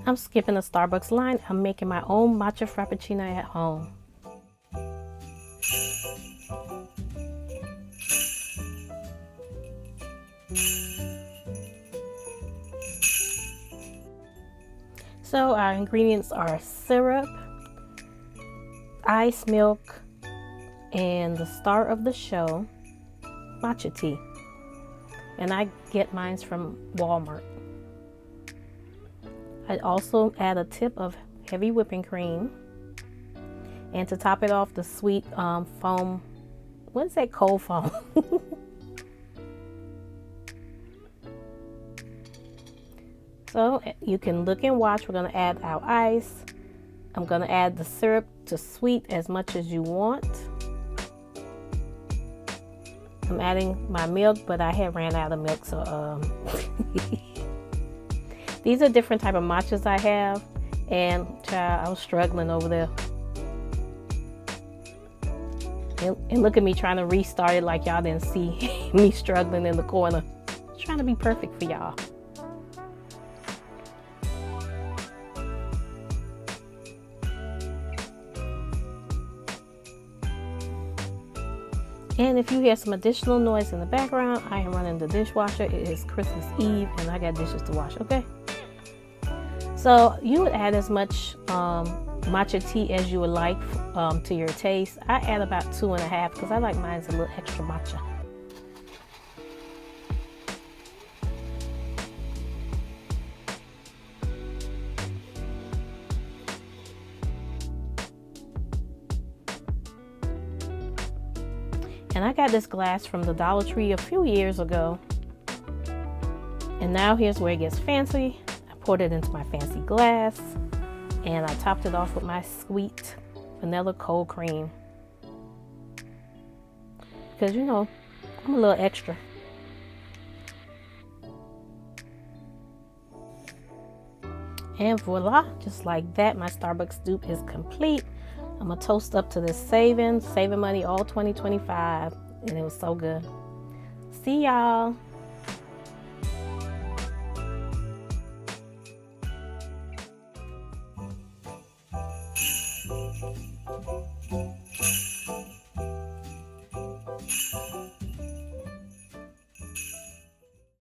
I'm skipping the Starbucks line. I'm making my own matcha frappuccino at home. So our ingredients are syrup, ice milk, and the star of the show, matcha tea. And I get mine from Walmart. I also add a tip of heavy whipping cream. And to top it off, the sweet foam, what is that, cold foam? So you can look and watch. We're gonna add our ice. I'm gonna add the syrup to sweet as much as you want. I'm adding my milk, but I had ran out of milk, so these are different type of matchas I have, and child, I was struggling over there. And look at me trying to restart it like y'all didn't see me struggling in the corner. Trying to be perfect for y'all. And if you hear some additional noise in the background, I am running the dishwasher. It is Christmas Eve and I got dishes to wash, okay? So you would add as much matcha tea as you would like to your taste. I add about 2.5 because I like mine a little extra matcha. And I got this glass from the Dollar Tree a few years ago. And now here's where it gets fancy. I poured it into my fancy glass and I topped it off with my sweet vanilla cold cream. Because you know, I'm a little extra. And voila, just like that, my Starbucks dupe is complete. I'm gonna toast up to this saving money all 2025, and it was so good. See y'all.